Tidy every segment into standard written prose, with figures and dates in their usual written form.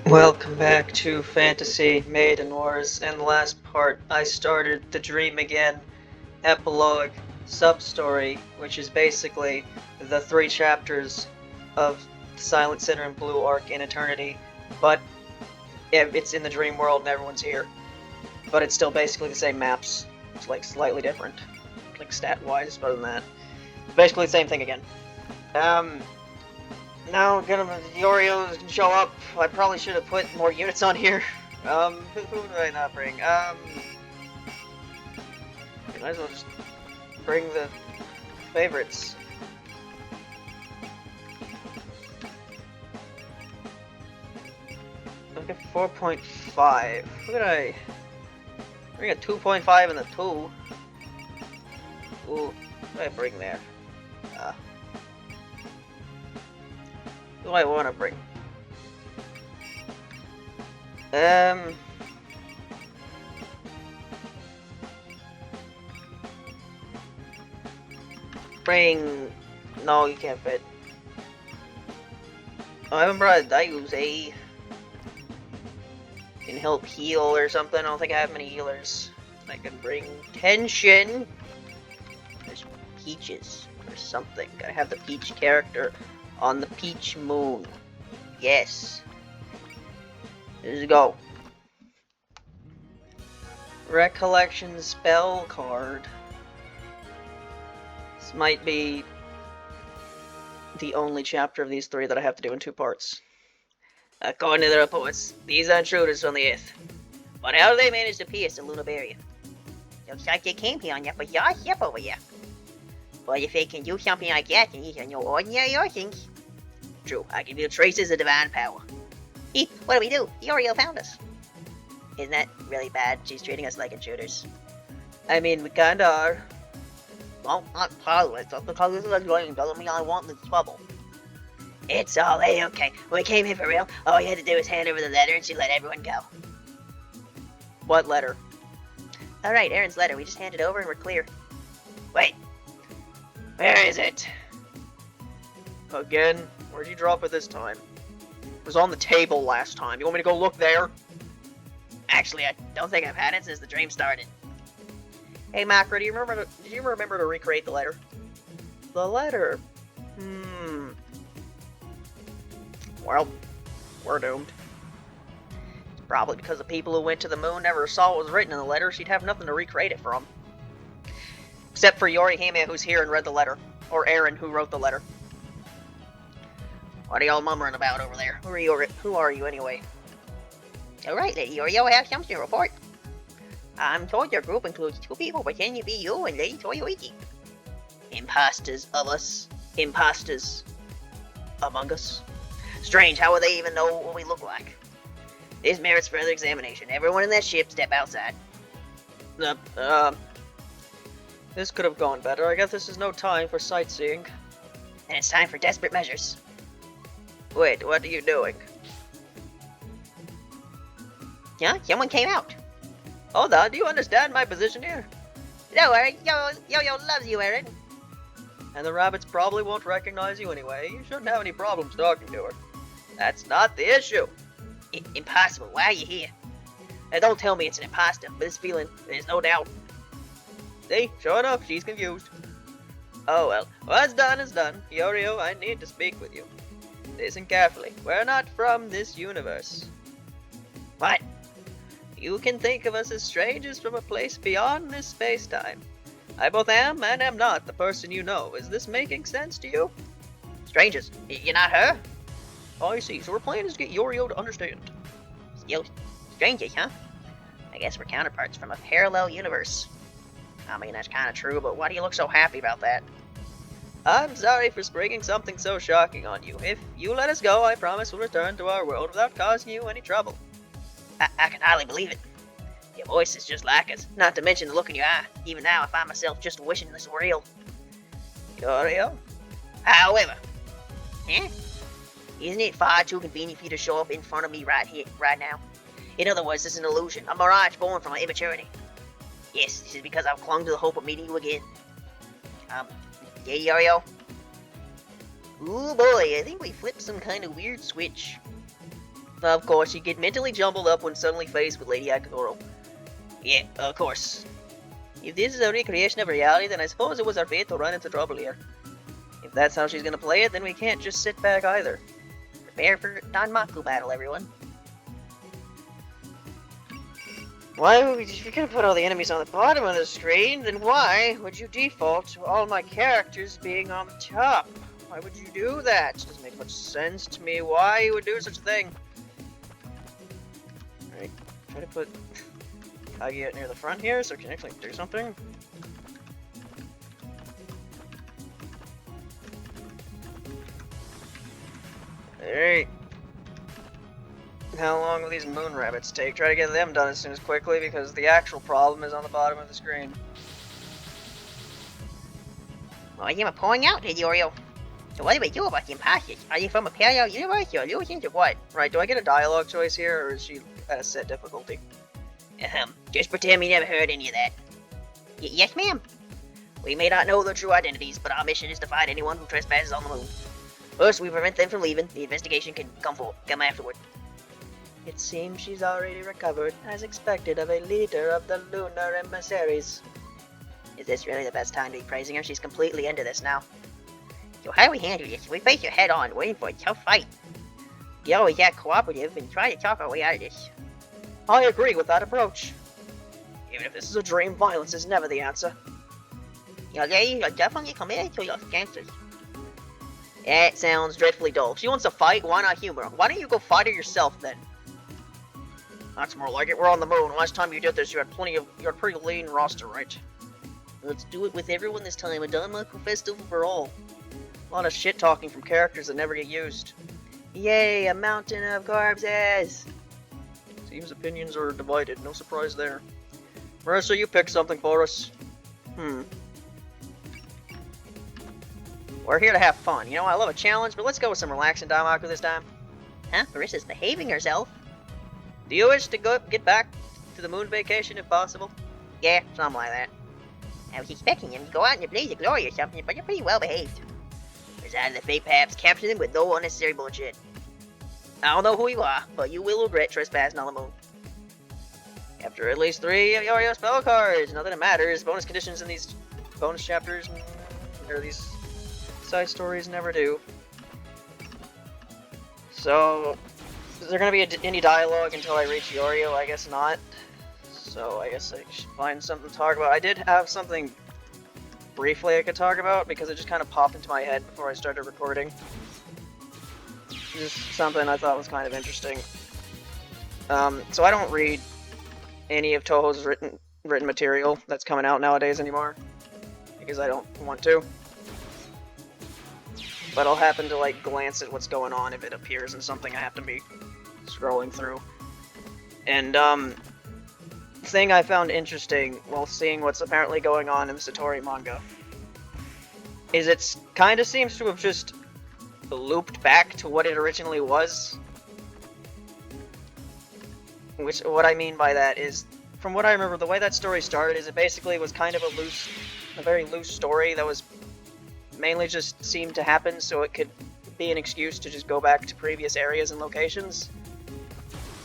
Welcome back to Fantasy Maiden Wars. In the last part, I started the Dream Again epilogue sub-story, which is basically the 3 chapters of Silent Sinner and Blue Arc in Eternity, but it's in the dream world and everyone's here. But it's still basically the same maps. It's like slightly different, like stat-wise, but other than that, it's basically the same thing again. Now Yorio's gonna show up. I probably should have put more units on here. Who do I not bring? I might as well just bring the favorites. Look at 4.5. Look at I bring a 2.5 and a 2. Ooh, what do I bring there? Who do I want to bring? Bring... No, you can't fit. Oh, I haven't brought a Daiuze. Can help heal or something. I don't think I have many healers. I can bring Tension. There's Peaches or something. Gotta have the Peach character on the Peach Moon. Yes. Let's go. Recollection spell card. This might be the only chapter of these 3 that I have to do in 2 parts. According to the reports, these are intruders from the Earth. But how do they manage to pierce the lunar barrier? Looks like they came here on your ship over here. But if they can do something like that, then these are no ordinary Earthlings. True, I can feel traces of divine power. Eep, what do we do? Yorio found us. Isn't that really bad? She's treating us like intruders. I mean, we kinda are. Well, not probably. Just because this is a dream doesn't mean I want this trouble. It's all A-okay. When we came here for real, all you had to do was hand over the letter and she let everyone go. What letter? Alright, Aaron's letter. We just hand it over and we're clear. Wait. Where is it? Again? Where'd you drop it this time? It was on the table last time. You want me to go look there? Actually, I don't think I've had it since the dream started. Hey, Macro, did you remember to recreate the letter? The letter? Well, we're doomed. It's probably because the people who went to the moon never saw what was written in the letter. She'd have nothing to recreate it from. Except for Yorihime, who's here and read the letter. Or Aaron, who wrote the letter. What are y'all mumbling about over there? Who are you anyway? Alright, Lady Yorio, I have something to report. I'm told your group includes 2 people pretending to be you and Lady Toyoichi. Imposters of us. Imposters among us. Strange, how would they even know what we look like? This merits further examination. Everyone in that ship, step outside. This could have gone better. I guess this is no time for sightseeing. And it's time for desperate measures. Wait, what are you doing? Yeah, someone came out. Hold on, do you understand my position here? No, Aaron. Yo loves you, Aaron. And the rabbits probably won't recognize you anyway. You shouldn't have any problems talking to her. That's not the issue. Impossible. Why are you here? Now, don't tell me it's an imposter, but this feeling, there's no doubt. See, sure enough, she's confused. Oh well, what's done is done. Yorio, I need to speak with you. Listen carefully. We're not from this universe. What? You can think of us as strangers from a place beyond this space-time. I both am and am not the person you know. Is this making sense to you? Strangers? You're not her? Oh, I see. So we're planning to get Yorio to understand. Yo, strangers, huh? I guess we're counterparts from a parallel universe. I mean, that's kind of true, but why do you look so happy about that? I'm sorry for springing something so shocking on you. If you let us go, I promise we'll return to our world without causing you any trouble. I can hardly believe it. Your voice is just like us, not to mention the look in your eye. Even now, I find myself just wishing this were real. Yorio? However, isn't it far too convenient for you to show up in front of me right now? In other words, this is an illusion, a mirage born from my immaturity. Yes, this is because I've clung to the hope of meeting you again. Yeah, Yorio? Ooh boy, I think we flipped some kind of weird switch. Of course, you get mentally jumbled up when suddenly faced with Lady Akagoro. Yeah, of course. If this is a recreation of reality, then I suppose it was our fate to run into trouble here. If that's how she's gonna play it, then we can't just sit back either. Prepare for Danmaku battle, everyone. Why would if you're gonna put all the enemies on the bottom of the screen, then why would you default to all my characters being on the top? Why would you do that? It doesn't make much sense to me why you would do such a thing. Alright, try to put Kaguya near the front here so I can actually do something. Alright. How long will these moon rabbits take? Try to get them done as soon as quickly because the actual problem is on the bottom of the screen. Well, you are pouring out here, Yorio. So what do we do about the imposters? Are you from a parallel universe or illusions or what? Right, do I get a dialogue choice here or is she at a set difficulty? Just pretend we never heard any of that. Yes, ma'am. We may not know their true identities, but our mission is to find anyone who trespasses on the moon. First, we prevent them from leaving. The investigation can come afterward. It seems she's already recovered, as expected, of a leader of the lunar emissaries. Is this really the best time to be praising her? She's completely into this now. So how do we handle this? We face her head on, waiting for a tough fight. You always act cooperative and try to talk our way out of this. I agree with that approach. Even if this is a dream, violence is never the answer. Your ladies are definitely committed to your stances. That sounds dreadfully dull. If she wants to fight, why not humor her? Why don't you go fight her yourself then? That's more like it. We're on the moon. Last time you did this, you had a pretty lean roster, right? Let's do it with everyone this time. A Danmaku festival for all. A lot of shit talking from characters that never get used. Yay, a mountain of corpses! Seems opinions are divided. No surprise there. Marissa, you pick something for us. We're here to have fun. You know, I love a challenge, but let's go with some relaxing Danmaku this time. Huh? Marissa's behaving herself. Do you wish to get back to the moon vacation if possible? Yeah, something like that. I was expecting him to go out in a blaze of glory or something, but you're pretty well behaved. Resign the fate, perhaps capture them with no unnecessary bullshit. I don't know who you are, but you will regret trespassing on the moon. After at least 3 Yorio spell cards, nothing that matters. Bonus conditions in these bonus chapters, or these side stories never do. So, is there going to be any dialogue until I reach Yorio? I guess not. So I guess I should find something to talk about. I did have something briefly I could talk about because it just kind of popped into my head before I started recording. Just something I thought was kind of interesting. So I don't read any of Toho's written material that's coming out nowadays anymore because I don't want to. But I'll happen to like glance at what's going on if it appears in something I have to be scrolling through. And thing I found interesting while seeing what's apparently going on in the Satori manga is it kind of seems to have just looped back to what it originally was. Which, what I mean by that is, from what I remember, the way that story started is it basically was kind of a very loose story that was mainly just seemed to happen so it could be an excuse to just go back to previous areas and locations.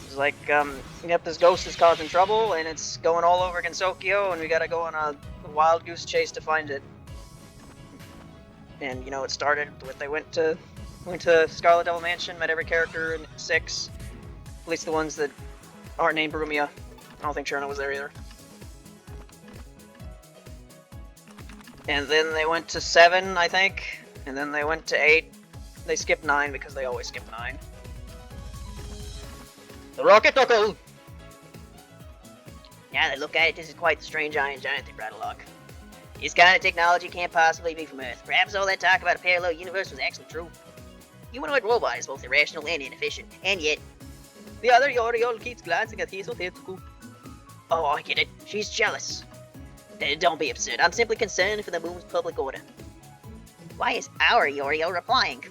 It's like, yep, this ghost is causing trouble, and it's going all over Gensokyo, and we gotta go on a wild goose chase to find it. And, you know, it started with, they went to Scarlet Devil Mansion, met every character in 6, at least the ones that aren't named Brumia. I don't think Cherno was there either. And then they went to 7, I think, and then they went to 8. They skipped 9 because they always skip 9. The Rocket Doku! Now that I look at it, this is quite the strange Iron Giant they brought along. This kind of technology can't possibly be from Earth. Perhaps all that talk about a parallel universe was actually true. Humanoid robot is both irrational and inefficient, and yet... The other Yorio keeps glancing at Hisotetsuku. Oh, I get it. She's jealous. Don't be absurd. I'm simply concerned for the moon's public order. Why is our Yorio replying?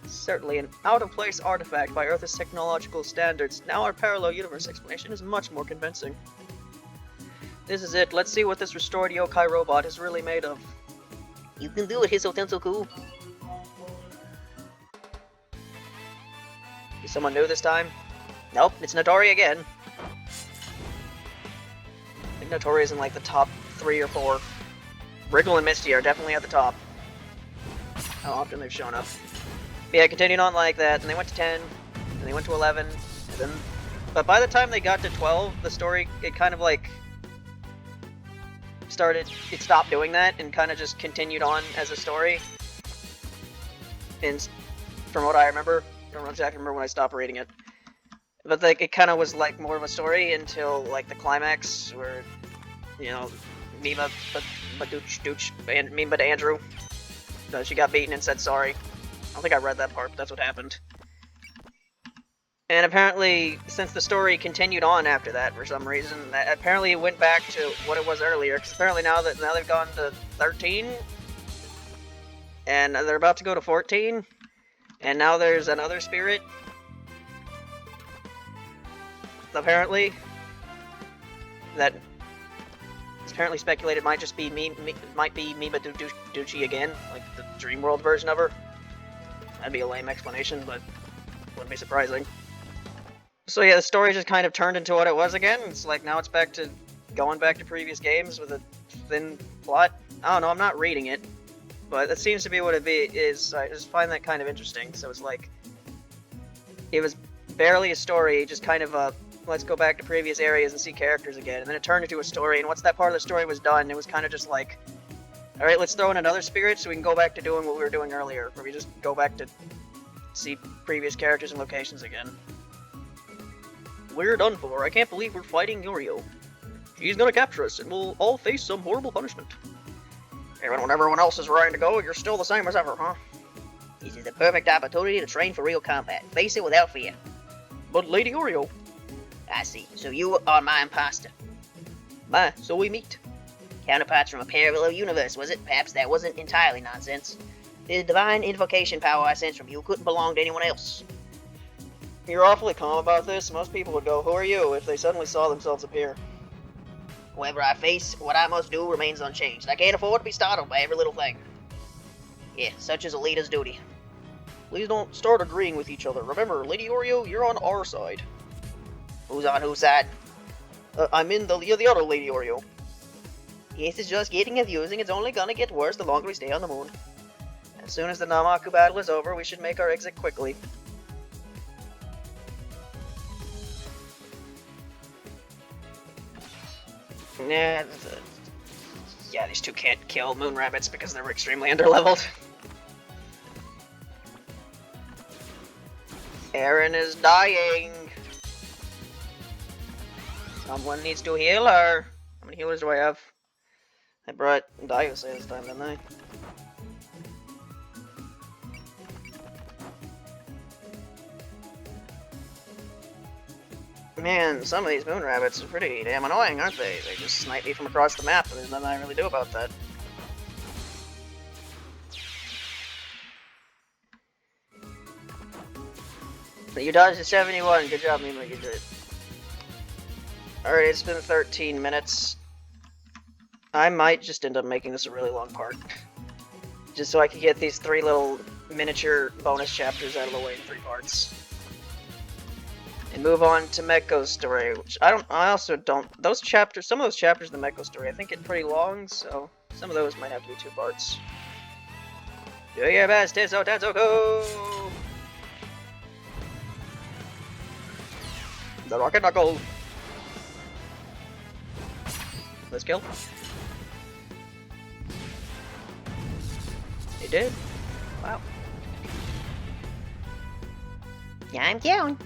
Certainly an out-of-place artifact by Earth's technological standards. Now our parallel universe explanation is much more convincing. This is it. Let's see what this restored yokai robot is really made of. You can do it, Hisotetsuku. Is someone new this time? Nope, it's Notori again. I think Notori is in like the top 3 or 4. Wriggle and Misty are definitely at the top. How often they've shown up. But yeah, continuing on like that, and they went to 10, and they went to 11, and then... But by the time they got to 12, the story, it kind of like... It stopped doing that, and kind of just continued on as a story. And from what I remember, I don't exactly remember when I stopped reading it. But like, it kind of was like more of a story until like the climax, where, you know, Mima, but Andrew, she got beaten and said sorry. I don't think I read that part, but that's what happened. And apparently, since the story continued on after that for some reason, apparently it went back to what it was earlier. Because apparently now they've gone to 13, and they're about to go to 14, and now there's another spirit. Apparently, that it's apparently speculated might just be might be Mima Duchi again, like the Dream World version of her. That'd be a lame explanation, but wouldn't be surprising. So yeah, the story just kind of turned into what it was again. It's like now it's back to going back to previous games with a thin plot. I don't know, I'm not reading it, but that seems to be what it is. I just find that kind of interesting. So it's like it was barely a story, just kind of a let's go back to previous areas and see characters again, and then it turned into a story. And once that part of the story was done, it was kind of just like, all right, let's throw in another spirit so we can go back to doing what we were doing earlier, where we just go back to see previous characters and locations again. We're done for. I can't believe we're fighting Yorio. She's gonna capture us, and we'll all face some horrible punishment. Even when everyone else is ready to go, you're still the same as ever, huh? This is the perfect opportunity to train for real combat. Face it without fear. But Lady Oreo... I see. So you are my imposter. So we meet. Counterparts from a parallel universe, was it? Perhaps that wasn't entirely nonsense. The divine invocation power I sensed from you couldn't belong to anyone else. You're awfully calm about this. Most people would go, who are you, if they suddenly saw themselves appear. Whoever I face, what I must do remains unchanged. I can't afford to be startled by every little thing. Yeah, such is a leader's duty. Please don't start agreeing with each other. Remember, Lady Oreo, you're on our side. Who's on whose side? I'm in the other Lady Oreo. Yes, it's just getting confusing. It's only gonna get worse the longer we stay on the moon. As soon as the Namaku battle is over, we should make our exit quickly. Yeah, these two can't kill moon rabbits because they're extremely underleveled. Erin is dying. Someone needs to heal her. How many healers do I have? I brought Daiose this time, didn't I? Man, some of these moon rabbits are pretty damn annoying, aren't they? They just snipe me from across the map, and there's nothing I can really do about that. But you dodged a 71. Good job, Mima. You did it. Alright, it's been 13 minutes. I might just end up making this a really long part. Just so I can get these 3 little miniature bonus chapters out of the way in 3 parts. And move on to Meko's story, which I also don't, those chapters, some of those chapters in the Meko story, I think get pretty long, so some of those might have to be 2 parts. Do your best, Tiso Tatsuko! The Rocket Knuckle! Let's kill. They did. Wow. Yeah, I'm down.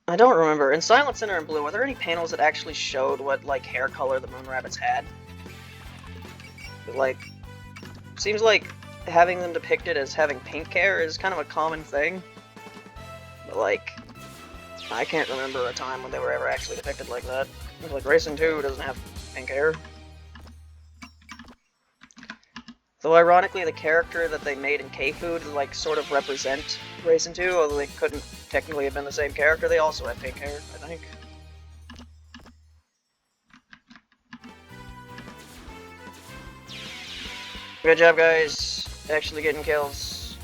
I don't remember. In Silent Center and Blue, were there any panels that actually showed what, like, hair color the moon rabbits had? But, like, seems like having them depicted as having pink hair is kind of a common thing. But, like, I can't remember a time when they were ever actually depicted like that. Like, Racing 2 doesn't have pink hair. Though, ironically, the character that they made in K-Food, like, sort of represent Racing 2, although they couldn't technically have been the same character, they also had pink hair, I think. Good job, guys. Actually getting kills.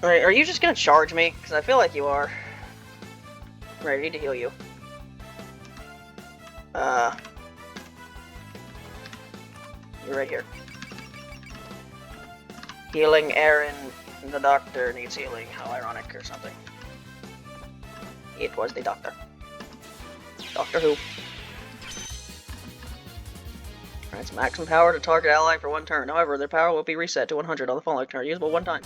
Alright, are you just gonna charge me? Because I feel like you are. Right, I need to heal you. You're right here. Healing Aaron, the doctor needs healing. How ironic or something. It was the doctor. Doctor Who. Alright, it's maximum power to target ally for 1 turn. However, their power will be reset to 100 on the following turn, usable 1 time.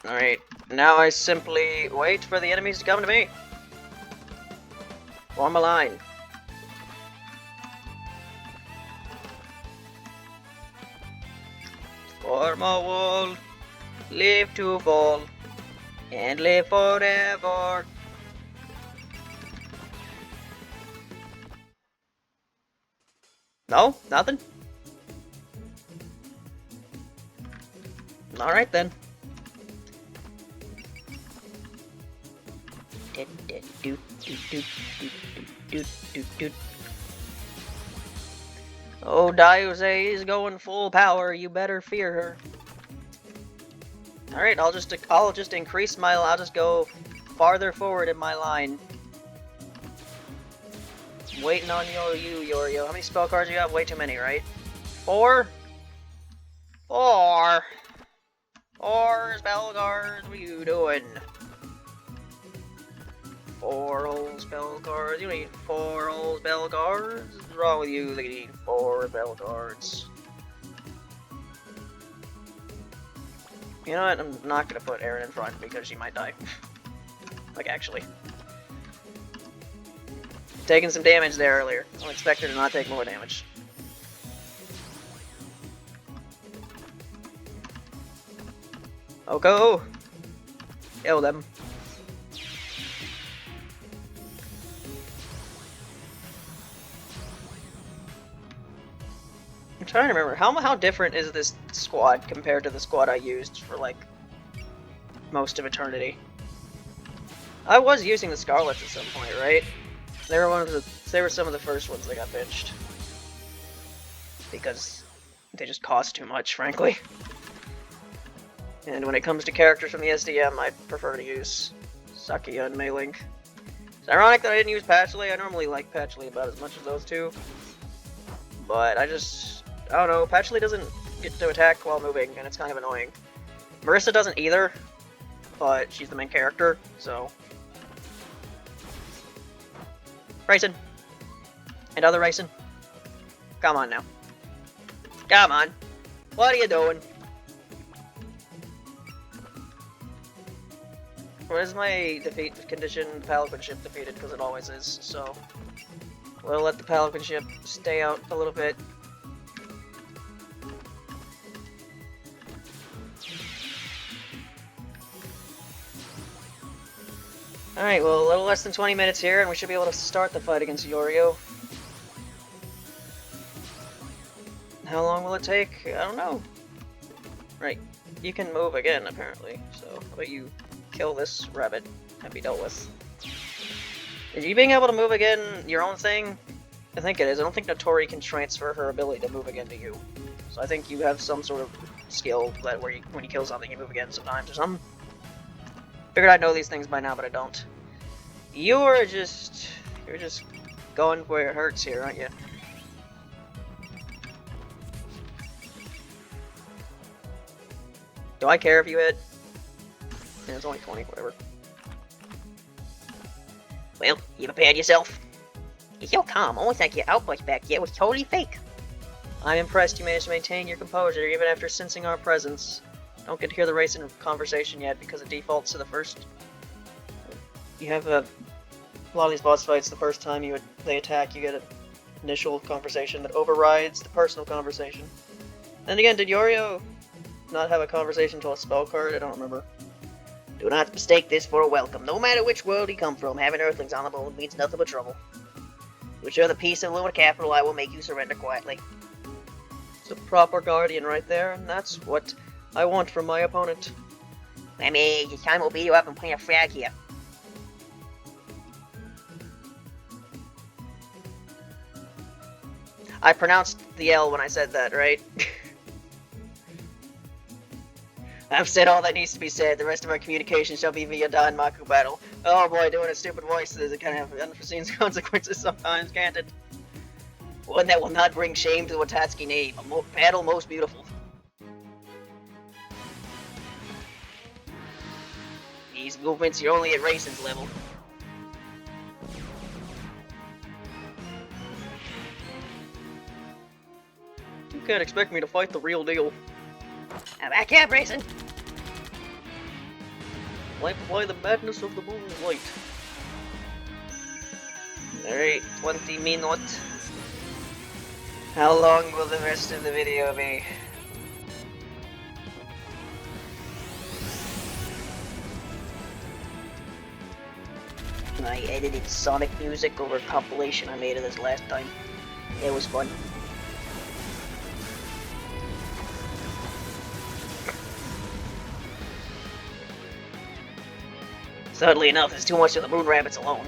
Alright, now I simply wait for the enemies to come to me. Form a line. Form a wall. Live to fall. And live forever. No? Nothing? Alright then. Oh, Diose is going full power. You better fear her. All right, I'll just increase my. I'll just go farther forward in my line. I'm waiting on you, Yorio. How many spell cards you have? Way too many, right? 4. 4 spell cards. What are you doing? 4 whole spell cards. You need 4 whole spell cards. What's wrong with you? They need 4 spell cards. You know what? I'm not gonna put Aaron in front because she might die. Like, actually. Taking some damage there earlier. I'll expect her to not take more damage. Oko! Kill them. I'm trying to remember, how different is this squad compared to the squad I used for, like, most of Eternity? I was using the Scarlets at some point, right? They were some of the first ones that got benched. Because they just cost too much, frankly. And when it comes to characters from the SDM, I prefer to use Sakia and Meilink. It's ironic that I didn't use Patchley. I normally like Patchley about as much as those two. But I don't know, Patchley doesn't get to attack while moving, and it's kind of annoying. Marissa doesn't either, but she's the main character, so... Racing. And other racing. Come on now. Come on. What are you doing? What is my defeat condition? The Pelican ship defeated, because it always is, so... We'll let the Pelican ship stay out a little bit. Alright, well, a little less than 20 minutes here, and we should be able to start the fight against Yorio. How long will it take? I don't know. Right, you can move again, apparently, so how about you kill this rabbit and be dealt with. Is you being able to move again your own thing? I think it is. I don't think Notori can transfer her ability to move again to you. So I think you have some sort of skill that where when you kill something, you move again sometimes or something. Figured I'd know these things by now, but I don't. You're just going where it hurts here, aren't you? Do I care if you hit? Yeah, it's only 20, whatever. Well, you prepared yourself? You're so calm, almost like your outburst back there was totally fake. I'm impressed you managed to maintain your composure even after sensing our presence. Don't get to hear the racing conversation yet because it defaults to the first. You have a lot of these boss fights. The first time they attack, you get an initial conversation that overrides the personal conversation. Then again, did Yorio not have a conversation until a spell card? I don't remember. Do not mistake this for a welcome. No matter which world you come from, having Earthlings on the moon means nothing but trouble. To ensure the peace of Lunar Capital, I will make you surrender quietly. It's a proper guardian right there, and that's what I want from my opponent. Let me just time will beat you up and plant a frag here. I pronounced the L when I said that, right? I've said all that needs to be said. The rest of our communication shall be via Danmaku battle. Oh boy, doing a stupid voice is kind of unforeseen consequences sometimes, can't it? One that will not bring shame to the Watatsuki name. A battle most beautiful. These movements, you're only at Raisin's level. You can't expect me to fight the real deal. Now back up, Raisin. Like to play the madness of the moonlight. Alright, 20 minutes. How long will the rest of the video be? I edited Sonic music over a compilation I made of this last time. It was fun. Sadly enough, there's too much of the moon rabbits alone.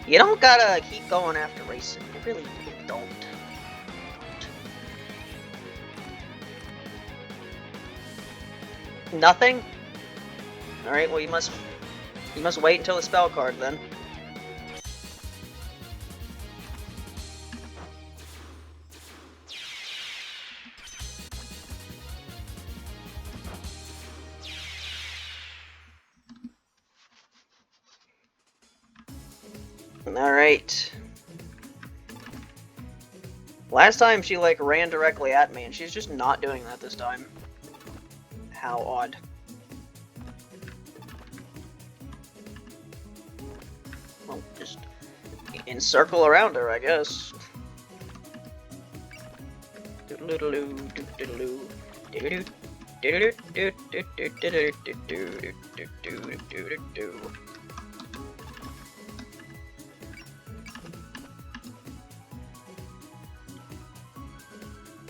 You don't gotta keep going after racing. You really don't. Nothing? Alright, well you must wait until the spell card then. Alright. Last time she like ran directly at me and she's just not doing that this time. How odd. Well, just encircle around her, I guess.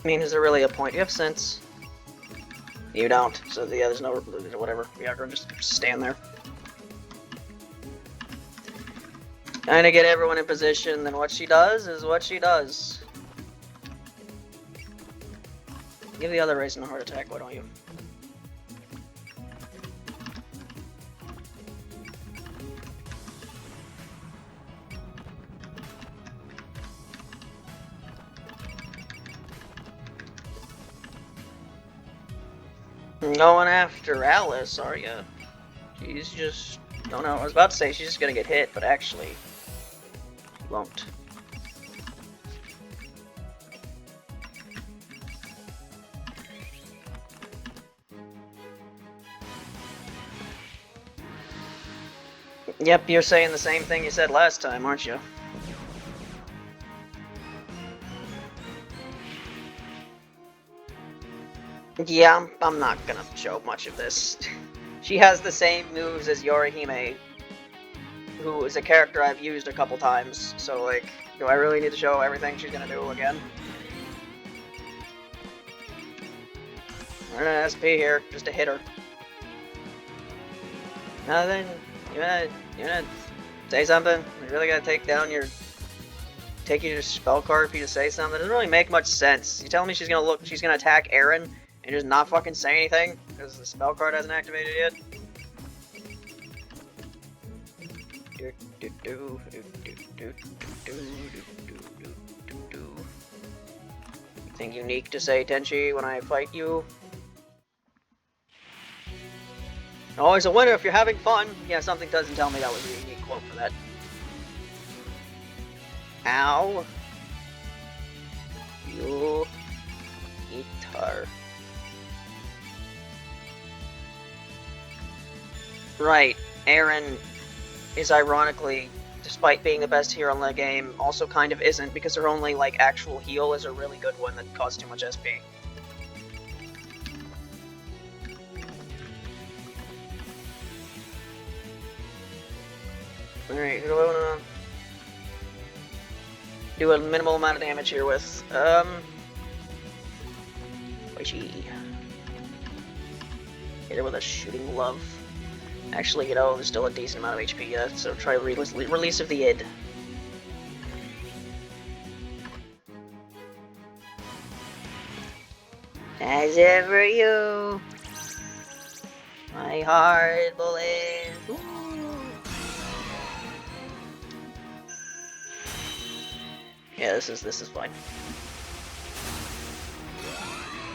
I mean, is there really a point? Do you have sense? You don't, so yeah, there's no whatever. Yeah, go just stand there. Trying to get everyone in position, then what she does is what she does. Give the other Raisin a heart attack, why don't you? Going after Alice, are you? She's just... Oh no, I was about to say she's just gonna get hit, but actually... She won't. Yep, you're saying the same thing you said last time, aren't you? Yeah, I'm not gonna show much of this. She has the same moves as Yorihime, who is a character I've used a couple times, so like, do I really need to show everything she's gonna do again? We're gonna SP here, just to hit her. Now then, you wanna say something? You really gotta take your spell card for you to say something? It doesn't really make much sense. You telling me she's gonna attack Aaron and just not fucking say anything because the spell card hasn't activated yet? Anything unique to say, Tenchi, when I fight you? Always a winner if you're having fun. Yeah, something doesn't tell me that was a unique quote for that. Ow. You eat her. Right, Aaron is ironically, despite being the best hero in the game, also kind of isn't because her only like actual heal is a really good one that costs too much SP. Alright, who do I wanna do a minimal amount of damage here with? Luigi. Hit her with a shooting glove. Actually, you know, there's still a decent amount of HP yet, so try release of the id. As ever you, my heart believes. Yeah, this is fine.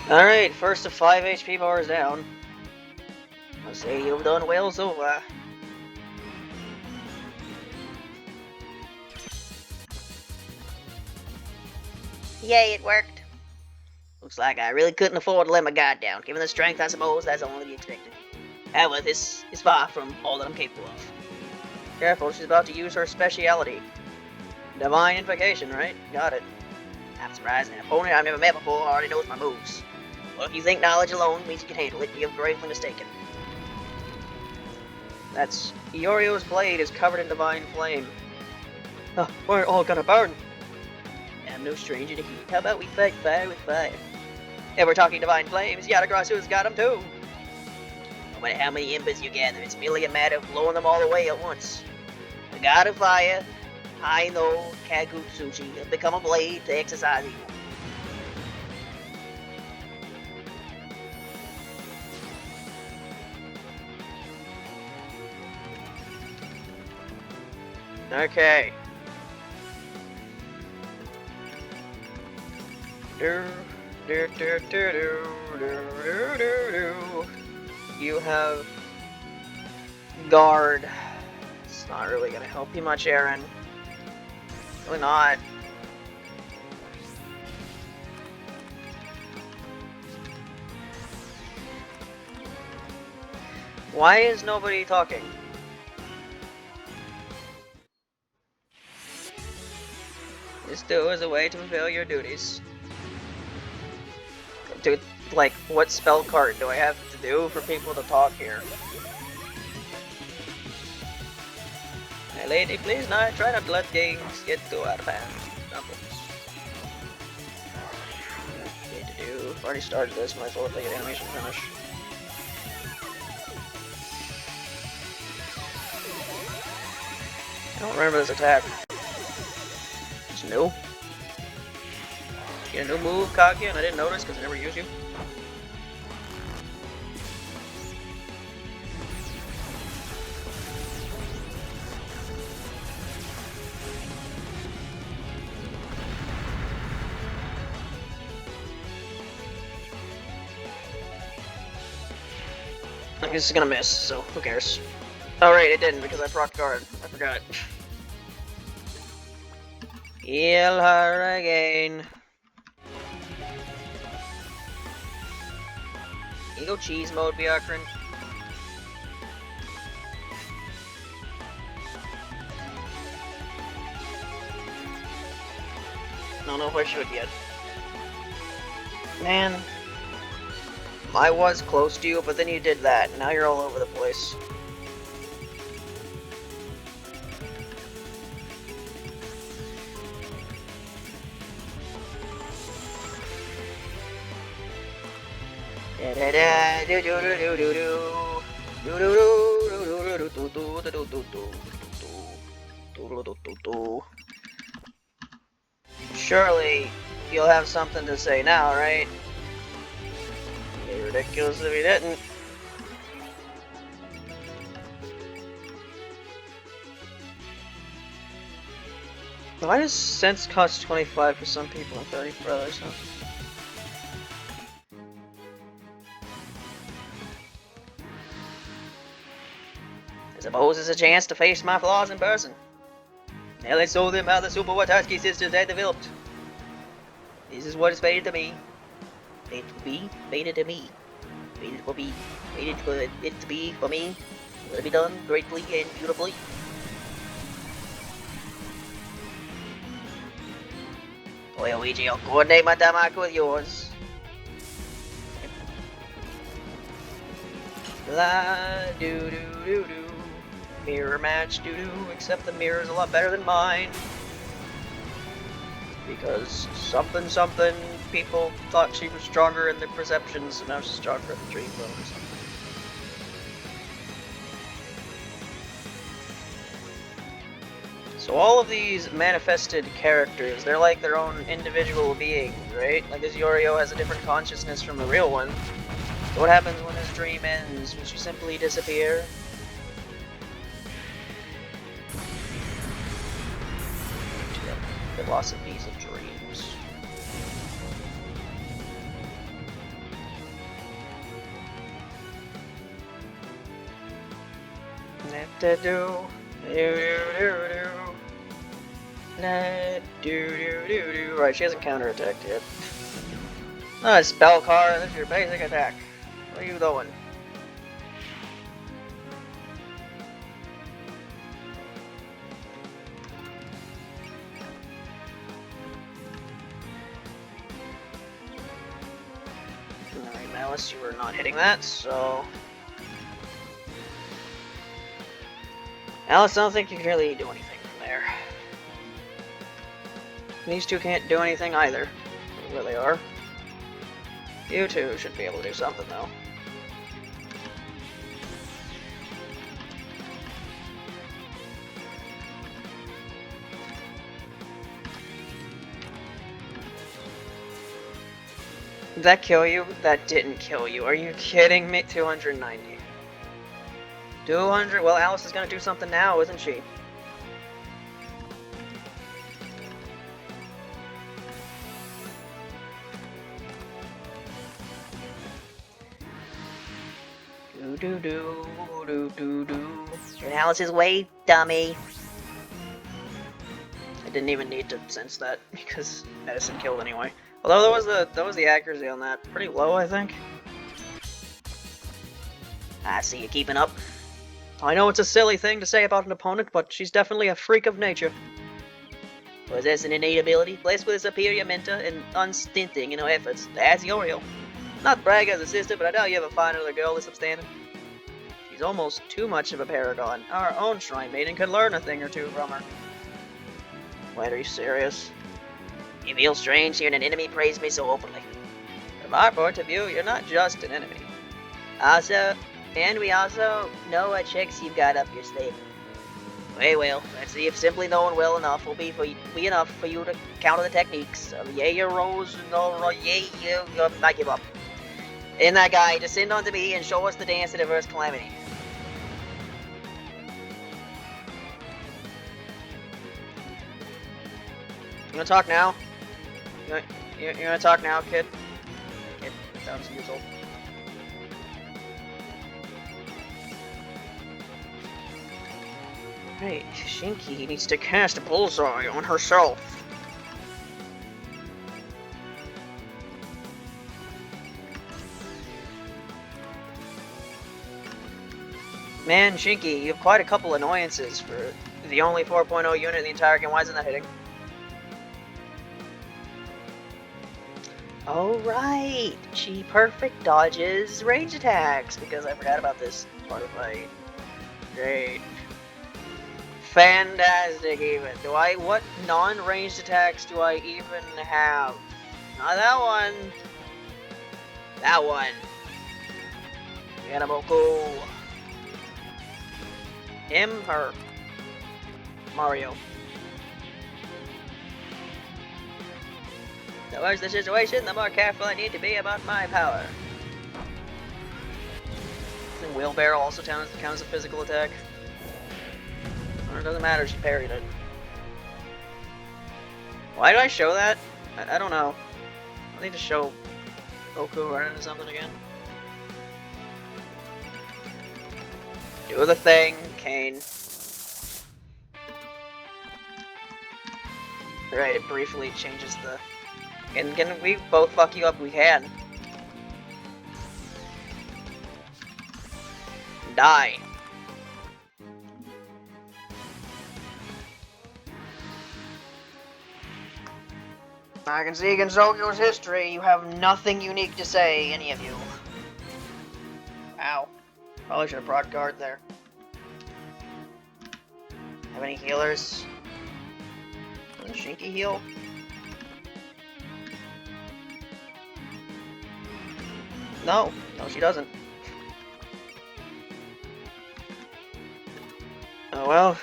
Alright, first of 5 HP bars down. I'll say you've done well so far. Yay, it worked. Looks like I really couldn't afford to let my guard down. Given the strength, I suppose that's only to be expected. However, this is far from all that I'm capable of. Careful, she's about to use her speciality. Divine Invocation, right? Got it. I'm surprised an opponent I've never met before already knows my moves. Well, if you think knowledge alone means you can handle it, you're gravely mistaken. That's... Iorio's blade is covered in divine flame. Oh, we're all gonna burn! I'm no stranger to heat. How about we fight fire with fire? If we're talking divine flames, Yatagrasu's got them too! No matter how many embers you gather, it's merely a matter of blowing them all away at once. The god of fire, Haino Kagutsuchi, has become a blade to exercise evil. Okay. You have guard. It's not really gonna help you much, Aaron. Really not. Why is nobody talking? This too is a way to fulfill your duties. Dude, like, what spell card do I have to do for people to talk here? My lady, please not. Try not to let things get too out of hand. Need to do. I've already started this. Might as well let the animation finish. I don't remember this attack. It's new. Get a new move, Kaguya, and I didn't notice because I never use you. I guess it's gonna miss, so who cares? Oh right, it didn't because I procced guard. I forgot. Heal her again. You go cheese mode, Byakurin. I don't know if I should yet. Man. I was close to you, but then you did that. Now you're all over the place. Surely you'll have something to say now, right? It'd be ridiculous if you didn't. Why does sense cost 25 for some people and 30 for others, huh? I suppose it's a chance to face my flaws in person. Now let's show them how the Super Wataski sisters had developed. This is what is fated to me. Fated to be, fated to me. Fated for me. Fated for it to be for me. Let it be done greatly and beautifully. Well, Luigi, I'll coordinate my Damaku with yours. La doo doo doo doo. Mirror match doo doo, except the mirror's a lot better than mine. Because something people thought she was stronger in their perceptions, and now she's stronger in the dream world or something. So all of these manifested characters, they're like their own individual beings, right? Like this Yorio has a different consciousness from the real one. So what happens when his dream ends? Will she simply disappear? Philosophies of dreams. Right, she hasn't counterattacked yet. Ah, spell card, that's your basic attack. Where are you going? Alright, Malice, you were not hitting that, so... Alice, I don't think you can really do anything from there. These two can't do anything either, where they are. You two should be able to do something, though. Did that kill you? That didn't kill you. Are you kidding me? 290. 200? Well, Alice is gonna do something now, isn't she? Do. You're in Alice's way, dummy. I didn't even need to sense that because medicine killed anyway. Although that was the accuracy on that pretty low, I think. I see you keeping up. I know it's a silly thing to say about an opponent, but she's definitely a freak of nature. Possess an innate ability, blessed with a superior mentor, and unstinting in her efforts. That's Yorio. Not to brag as a sister, but I doubt you ever find another girl this upstanding. She's almost too much of a paragon. Our own Shrine Maiden could learn a thing or two from her. Wait, are you serious? It feels strange hearing an enemy praise me so openly. From our point of view, you're not just an enemy. And we also know what tricks you've got up your sleeve. Very well, let's see if simply knowing well enough will be enough for you to counter the techniques of Yaya Rose and I give up. In that guy, descend onto me and show us the dance of diverse calamity. You wanna talk now? You wanna talk now, kid? Kid, 1,000 years old. Right, Shinky needs to cast a bullseye on herself. Man, Shinky, you have quite a couple annoyances for the only 4.0 unit in the entire game. Why isn't that hitting? Oh right, she perfect dodges range attacks because I forgot about this part of the fight. Great. Fantastic even. What non-ranged attacks do I even have? Not that one. That one. Yanaboku. Him, her. Mario. The worse the situation, the more careful I need to be about my power. The wheelbarrow also counts as a physical attack. Or it doesn't matter, she parried it. Why did I show that? I don't know. I need to show Goku running into something again. Do the thing, Kane. Right, it briefly changes the... And can we both fuck you up? We can. Die. I can see in Zogyo's history, you have nothing unique to say, any of you. Ow. Probably should have proc guard there. Have any healers? Does Shinky heal? No, no, she doesn't. Oh well.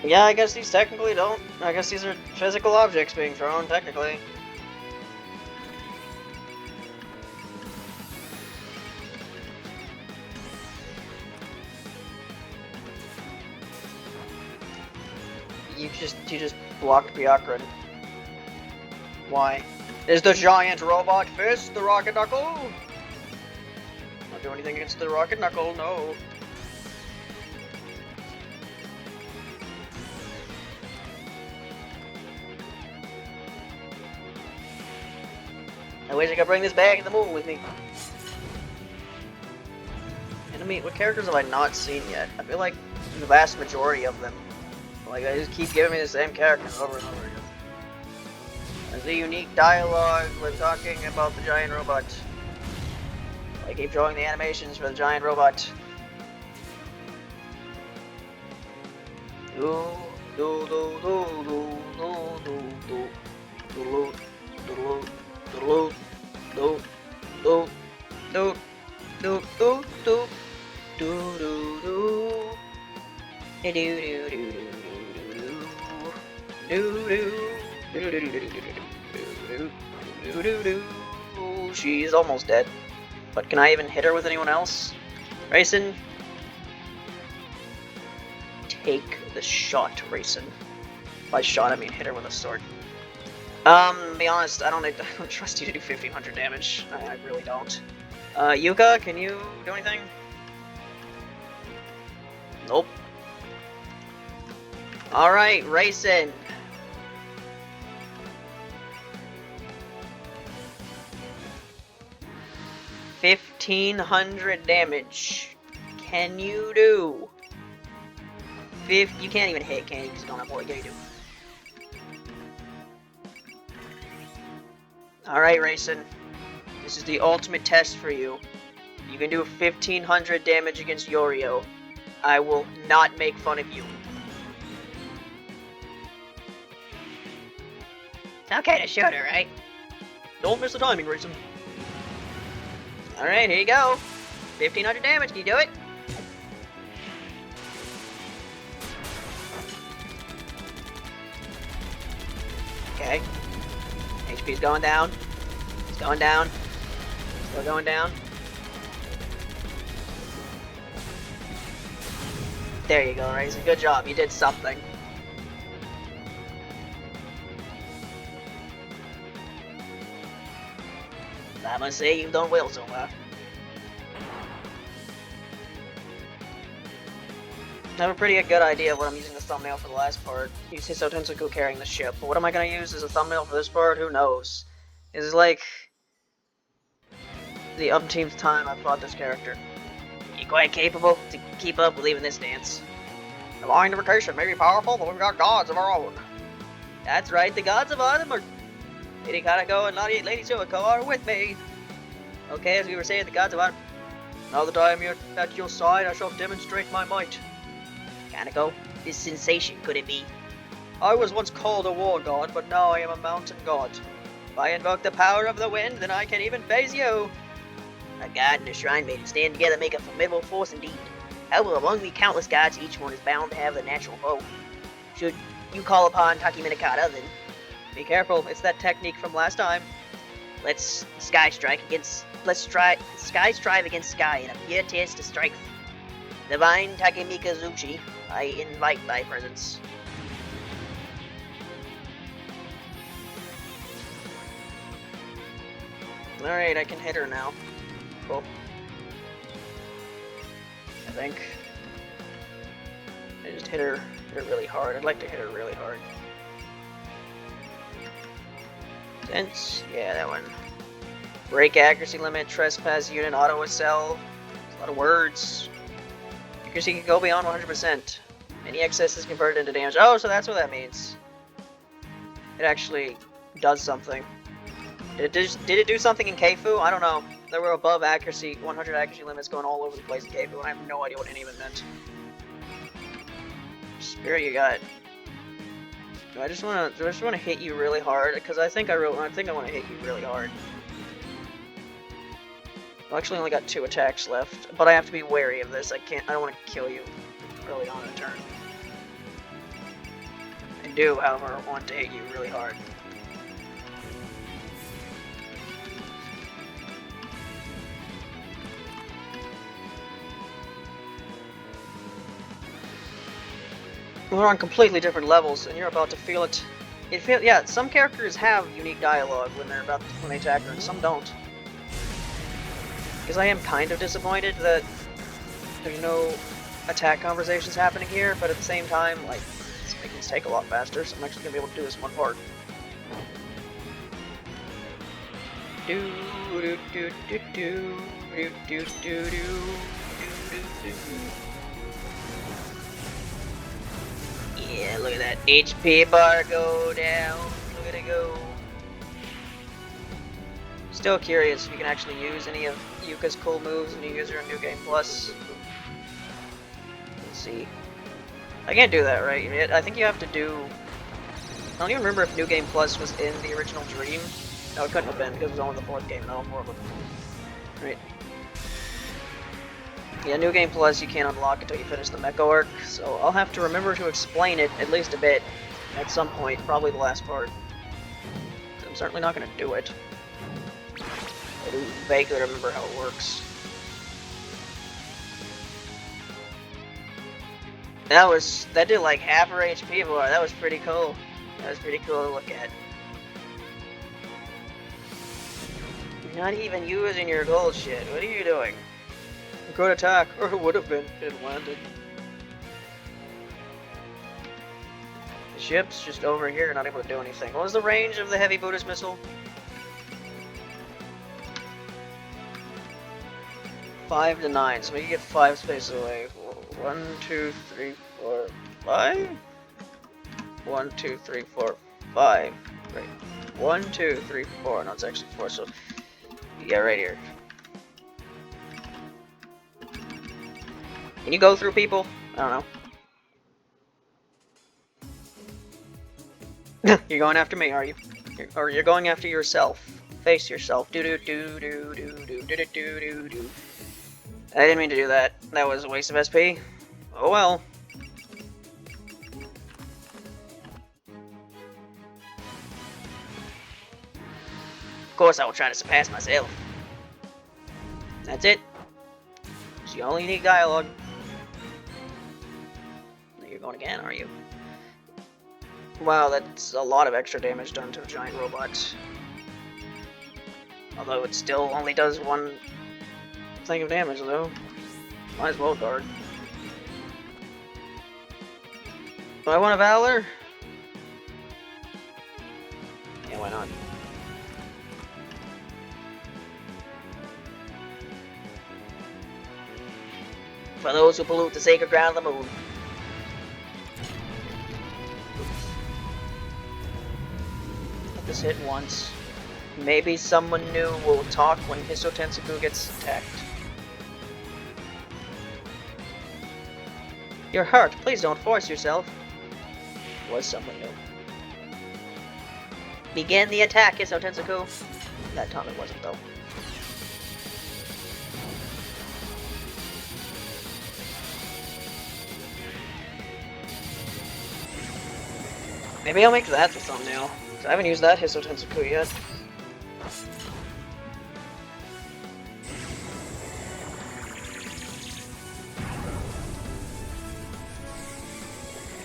Yeah, I guess these technically don't. I guess these are physical objects being thrown, technically. You just blocked Byakuran. Why? Is the giant robot fist the rocket knuckle? Not do anything against the rocket knuckle, no. I wish I could bring this back in the moon with me. Enemy, what characters have I not seen yet? I feel like the vast majority of them. Like, I just keep giving me the same characters over and over again. There's a unique dialogue when talking about the giant robot. I keep drawing the animations for the giant robot. Do do do do do do do do do do do do do do do do do do do do. She's almost dead. But can I even hit her with anyone else? Raisin, take the shot, Raisin. By shot, I mean hit her with a sword. Be honest, I don't trust you to do 1500 damage. I really don't. Yuka, can you do anything? Nope. Alright, Raisin. $1,500 damage. Can you do? You can't even hit, can you? Because you don't have what you do. Alright, Raisin. This is the ultimate test for you. You can do 1,500 damage against Yorio. I will not make fun of you. It's okay to shoot her, right? Don't miss the timing, Raisin. Alright, here you go. 1,500 damage, can you do it? Okay. HP's going down. It's going down. Still going down. There you go, Raisin. Good job. You did something. I must say, you've done well so far. I have a pretty good idea of what I'm using the thumbnail for the last part. Use Hiso Tensoku carrying the ship, but what am I going to use as a thumbnail for this part? Who knows? This is like the umpteenth time I've fought this character. You're quite capable to keep up with even this dance. The mind of vacation may be powerful, but we've got gods of our own. That's right, the gods of autumn are... Lady Kanako and Lady Suiko are with me. Okay, as we were saying, the gods of autumn... Now that I am at your side, I shall demonstrate my might. Kanako, this sensation, could it be? I was once called a war god, but now I am a mountain god. If I invoke the power of the wind, then I can even phase you. A god and a shrine maiden stand together make a formidable force indeed. However, among the countless gods, each one is bound to have a natural foe. Should you call upon Taki Minakata, then be careful, it's that technique from last time. Let's strive against sky in a pure test of strength. Divine Takemika Zuchi, I invite thy presence. Alright, I can hit her now. Cool. I think. I just hit her really hard. I'd like to hit her really hard. Sense? Yeah, that one. Break accuracy limit, trespass unit, auto accel. A lot of words. Accuracy can go beyond 100%. Any excess is converted into damage. Oh, so that's what that means. It actually does something. Did it do something in Keifu? I don't know. There were above accuracy, 100 accuracy limits going all over the place in Keifu, and I have no idea what any of it meant. Spirit, you got. Do I just wanna hit you really hard? Because I think I want to hit you really hard. I actually only got 2 attacks left, but I have to be wary of this. I don't want to kill you early on in the turn. I do, however, want to hit you really hard. We're on completely different levels, and you're about to feel it. Yeah, some characters have unique dialogue when they attack her, and some don't. Because I am kind of disappointed that there's no attack conversations happening here, but at the same time, like, it's making this take a lot faster, so I'm actually gonna be able to do this in one part. Do do do do do do do do do do. Yeah, look at that HP bar go down. Look at it go. Still curious if you can actually use any of Yuka's cool moves when you use her in New Game Plus. Let's see. I can't do that, right? I think you have to do... I don't even remember if New Game Plus was in the original Dream. No, it couldn't have been because it was only the 4th game, not 4 of them. Right. Yeah, New Game Plus you can't unlock until you finish the Mecha arc, so I'll have to remember to explain it at least a bit at some point, probably the last part. I'm certainly not going to do it. I do vaguely remember how it works. That did like half her HP bar. That was pretty cool. That was pretty cool to look at. You're not even using your gold shit. What are you doing? Good attack, or it would have been if it landed. The ship's just over here, not able to do anything. What was the range of the heavy Buddhist missile? 5 to 9, so we can get 5 spaces away. 1, 2, 3, 4, 5? 1, 2, 3, 4, 5. Right. 1, 2, 3, 4. No, it's actually 4, so yeah, right here. Can you go through people? I don't know. You're going after me, are you? Or you're going after yourself. Face yourself. Do do do do do do do do do do do. I didn't mean to do that. That was a waste of SP. Oh well. Of course I will try to surpass myself. That's it. It's the only unique dialogue. You're going again, are you? Wow, that's a lot of extra damage done to a giant robot. Although it still only does 1 thing of damage, though. Might as well guard. Do I want a Valor? Yeah, why not? For those who pollute the sacred ground of the moon. Let this hit once. Maybe someone new will talk when Hiso Tensaku gets attacked. You're hurt. Please don't force yourself. Was someone new. Begin the attack, Hiso Tensaku. That time it wasn't, though. Maybe I'll make that the thumbnail. I haven't used that Hiso Tensaku yet.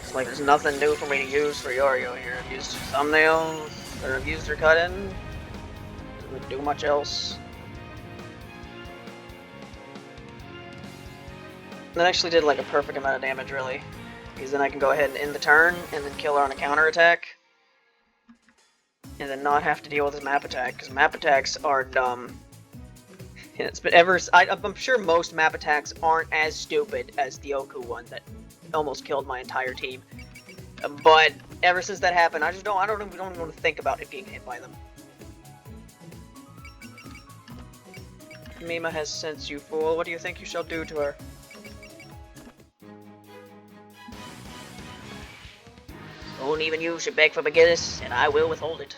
It's like there's nothing new for me to use for Yorio here. I've used thumbnails, or I've used her cut-in. Doesn't do much else. That actually did like a perfect amount of damage, really. Because then I can go ahead and end the turn, and then kill her on a counterattack. And then not have to deal with his map attack, because map attacks are dumb. I'm sure most map attacks aren't as stupid as the Oku one that almost killed my entire team. But ever since that happened, I don't even want to think about it being hit by them. Mima has sense, you fool. What do you think you shall do to her? Soon even you should beg for forgiveness, and I will withhold it.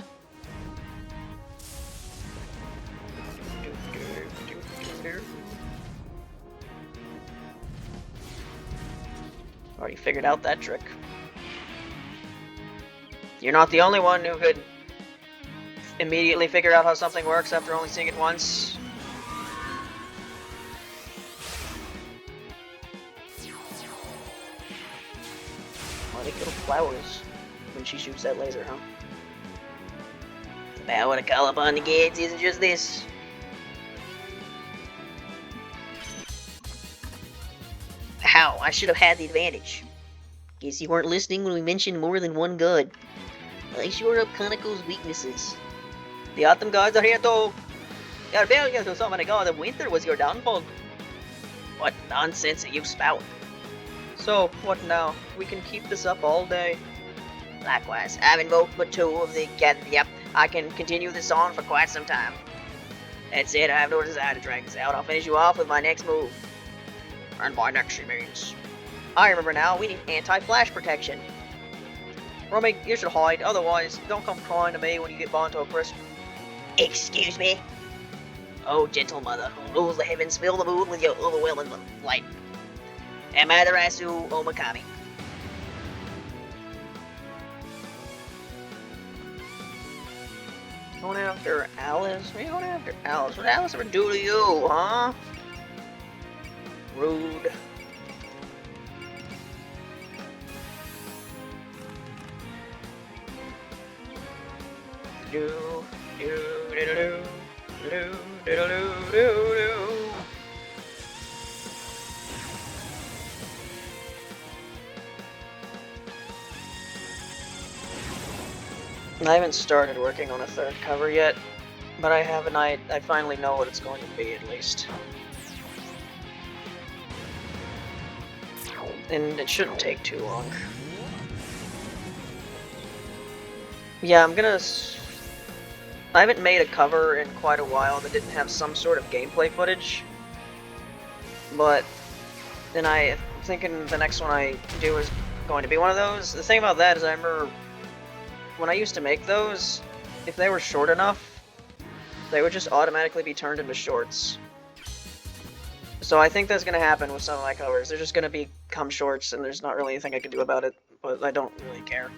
Already figured out that trick. You're not the only one who could immediately figure out how something works after only seeing it once. Why they kill flowers when she shoots that laser, huh? The power to call upon the gods isn't just this. How? I should have had the advantage. Guess you weren't listening when we mentioned more than one god. I shore up Kaneko's weaknesses. The autumn gods are here too. Your failure to summon a god of winter was your downfall. What nonsense are you spouting? So, what now? We can keep this up all day. Likewise, I've invoked but two of the yep, I can continue this on for quite some time. That said, I have no desire to drag this out. I'll finish you off with my next move. And by next she means... I remember now, we need anti-flash protection. Romy, you should hide, otherwise don't come crying to me when you get burned to a crisp. Excuse me? Oh, gentle mother, who rules the heavens, fill the moon with your overwhelming light. Am I the Rasu Omakami? Going after Alice? What are you going after Alice? What did Alice ever do to you, huh? Rude. Do, do, do, do, do, do, do, do, do. I haven't started working on a third cover yet, but I have, and I finally know what it's going to be, at least. And it shouldn't take too long. Yeah, I haven't made a cover in quite a while that didn't have some sort of gameplay footage. But then I'm thinking the next one I do is going to be one of those. The thing about that is I remember when I used to make those, if they were short enough, they would just automatically be turned into shorts. So I think that's going to happen with some of my covers. They're just going to become shorts, and there's not really anything I can do about it, but I don't really care.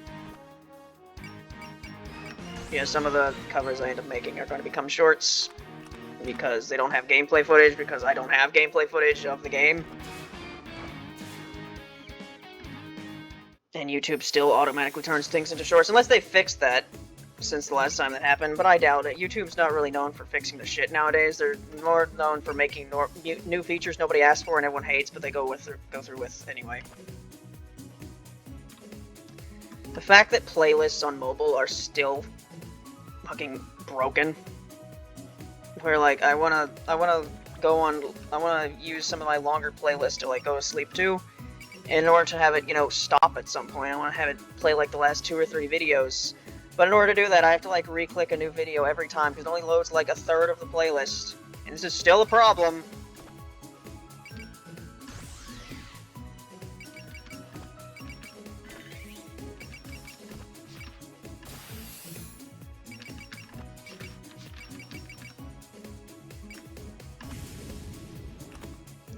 Yeah, some of the covers I end up making are going to become shorts, because they don't have gameplay footage, because I don't have gameplay footage of the game. And YouTube still automatically turns things into shorts, unless they fixed that since the last time that happened, but I doubt it. YouTube's not really known for fixing the shit nowadays. They're more known for making new features nobody asked for and everyone hates, but they go through with anyway. The fact that playlists on mobile are still fucking broken, where like I wanna use some of my longer playlists to like go to sleep to. In order to have it, stop at some point, I want to have it play like the last 2 or 3 videos. But in order to do that, I have to like re-click a new video every time, because it only loads like a third of the playlist. And this is still a problem.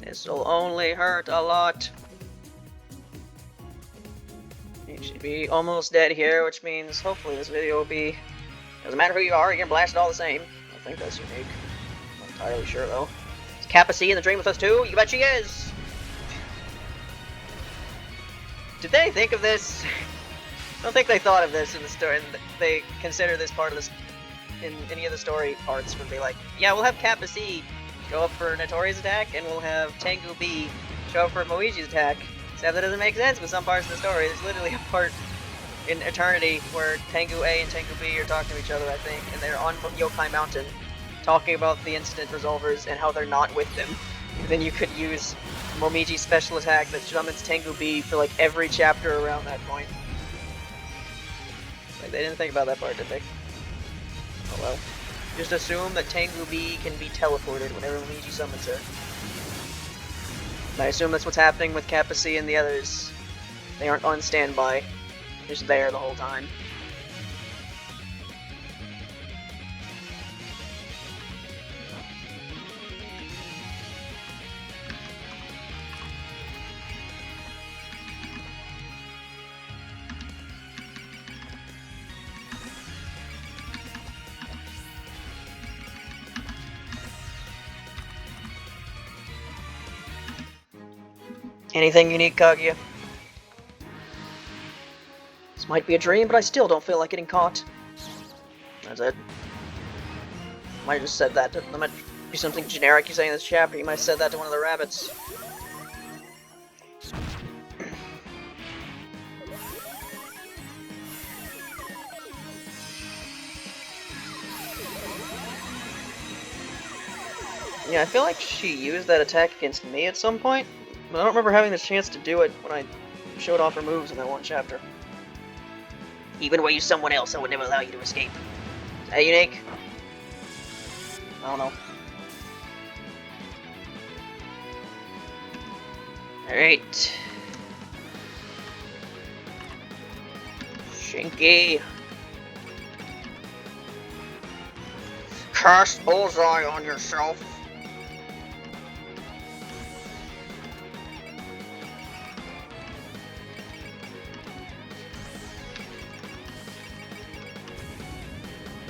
This'll only hurt a lot. You should be almost dead here, which means hopefully this video will be... Doesn't matter who you are, you're gonna blast it all the same. I think that's unique. I'm not entirely sure though. Is Kappa C in the dream with us too? You bet she is! Did they think of this? I don't think they thought of this in the story, and they consider this part of this in any of the story parts would be like, yeah, we'll have Kappa C show up for Notori's attack, and we'll have Tengu B show up for Moiji's attack. Except that doesn't make sense with some parts of the story. There's literally a part in Eternity where Tengu A and Tengu B are talking to each other, I think, and they're on Yokai Mountain talking about the incident resolvers and how they're not with them. And then you could use Momiji's special attack that summons Tengu B for like every chapter around that point. Like, they didn't think about that part, did they? Oh well. Just assume that Tengu B can be teleported whenever Momiji summons her. I assume that's what's happening with Kappa C and the others. They aren't on standby. just there the whole time. Anything unique, Kaguya? This might be a dream, but I still don't feel like getting caught. That's it. Might have just said that. That might be something generic you say in this chapter. You might have said that to one of the rabbits. Yeah, I feel like she used that attack against me at some point, but I don't remember having the chance to do it when I showed off her moves in that one chapter. Even were you someone else, I would never allow you to escape. Is that unique? I don't know. Alright. Shinky. Cast bullseye on yourself.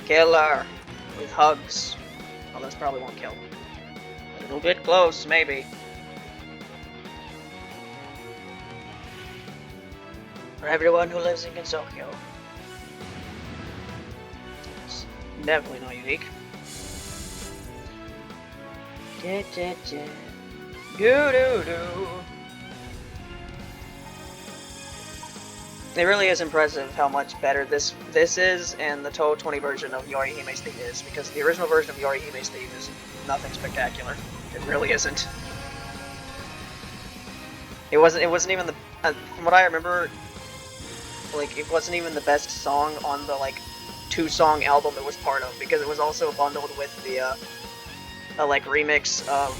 Killer with hugs. Well, this probably won't kill. A little bit close, maybe. For everyone who lives in Gensokyo. It's definitely not unique. Do-do-do. It really is impressive how much better this is and the Total 20 version of Yorihime's theme is, because the original version of Yorihime's theme is nothing spectacular. It really isn't. It wasn't even the from what I remember, like, it wasn't even the best song on the like 2-song album it was part of, because it was also bundled with the like remix of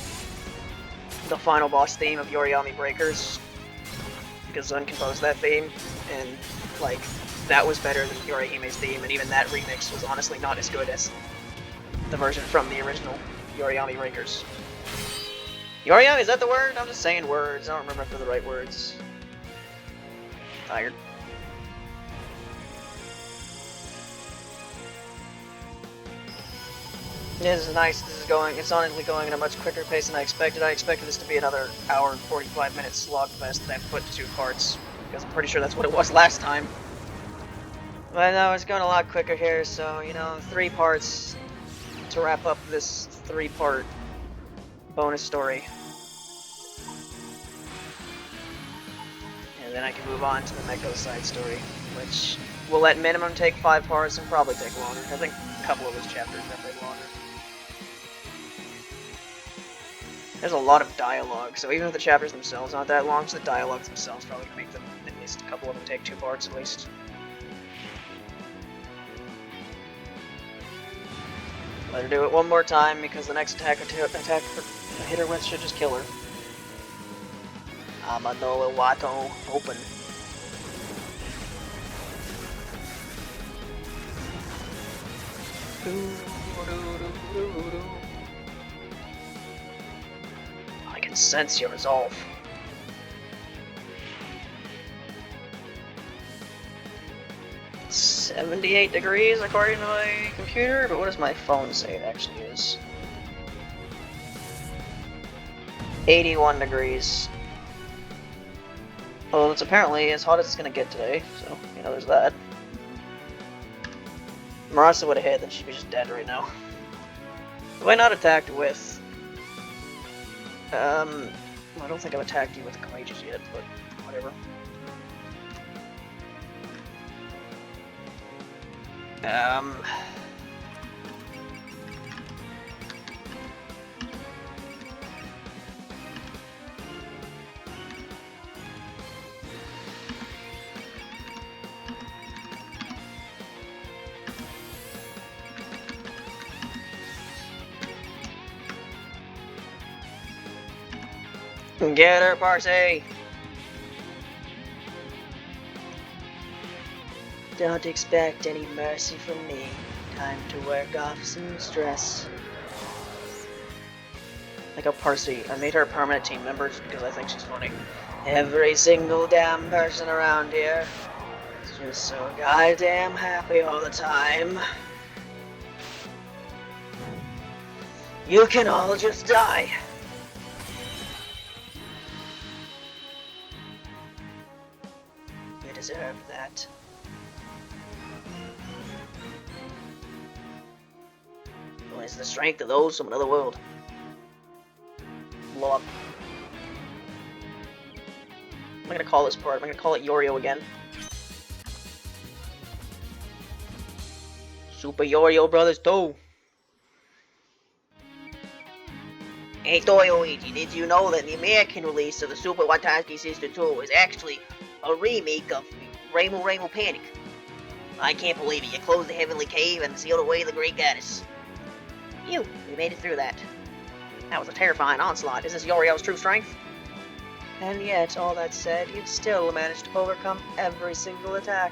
the final boss theme of Yoriyami Breakers, because Zun composed that theme, and like that was better than Yorihime's theme, and even that remix was honestly not as good as the version from the original Yoriyami Breakers. Yoriyami, is that the word? I'm just saying words. I don't remember if they're the right words. Tired. This is nice. This is going. It's honestly going at a much quicker pace than I expected. I expected this to be another hour and 45 minutes slogfest that I put to 2 parts, because I'm pretty sure that's what it was last time. But no, it's going a lot quicker here. So, you know, 3 parts to wrap up this 3-part bonus story, and then I can move on to the Meko side story, which will at minimum take 5 parts and probably take longer. I think a couple of those chapters will take longer. There's a lot of dialogue, so even if the chapters themselves aren't that long, so the dialogues themselves probably make them, at least a couple of them take 2 parts at least. Let her do it one more time, because the next attack I hit her with should just kill her. Amano Wato open. I can sense your resolve. It's 78 degrees according to my computer, but what does my phone say it actually is? 81 degrees. Well, it's apparently as hot as it's gonna get today, so, you know, there's that. If Marasa would have hit, then she'd be just dead right now. Have I not attacked with... I don't think I've attacked you with the Kamages yet, but whatever. Get her, Parse! Don't expect any mercy from me. Time to work off some stress. Like how Parsi, I made her a permanent team member just because I think she's funny. Every single damn person around here is just so goddamn happy all the time. You can all just die. You deserve that. Well, it's the strength of those from another world. Blow up. I'm gonna call this part. I'm gonna call it Yorio again. Super Yorio Brothers 2. Hey Toyoichi, did you know that the American release of the Super Watashi Sister 2 is actually a remake of Reimu Panic? I can't believe it. You closed the Heavenly Cave and sealed away the Great Goddess. We made it through that. That was a terrifying onslaught. Is this Yorio's true strength? And yet, all that said, you've still managed to overcome every single attack.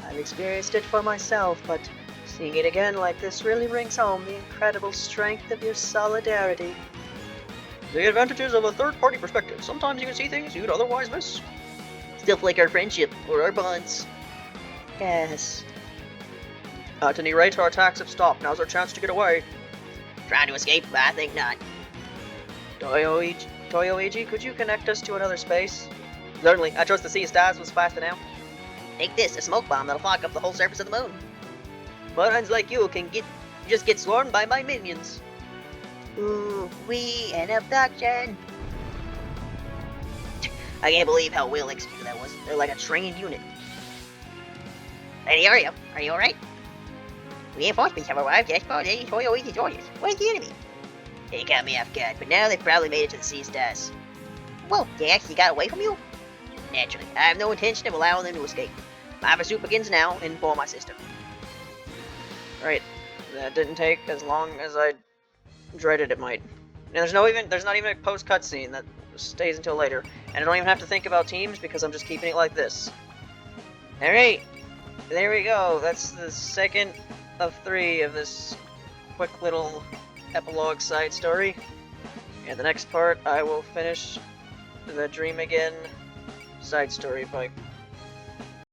I've experienced it for myself, but seeing it again like this really brings home the incredible strength of your solidarity. The advantages of a third-party perspective. Sometimes you can see things you'd otherwise miss. Stuff like our friendship or our bonds. Yes. At any rate, our attacks have stopped. Now's our chance to get away. Trying to escape? I think not. Toyoichi, could you connect us to another space? Certainly. I trust the sea stars was fast enough. Take this, a smoke bomb that'll fog up the whole surface of the moon. Morons like you can just get swarmed by my minions. Ooh, an abduction. I can't believe how well executed that was. They're like a trained unit. Hey, Yorio, are you alright? Reinforcements have arrived. Yes, but Toyoichi's orders. Where's the enemy? They got me off guard, but now they've probably made it to the sea stars. Whoa, they actually got away from you? Naturally, I have no intention of allowing them to escape. My pursuit begins now and for my sister. Right, that didn't take as long as I dreaded it might. And there's not even a post cutscene that stays until later, and I don't even have to think about teams because I'm just keeping it like this. All right, there we go. That's the second of 3 of this quick little epilogue side story. And the next part, I will finish the Dream Again side story by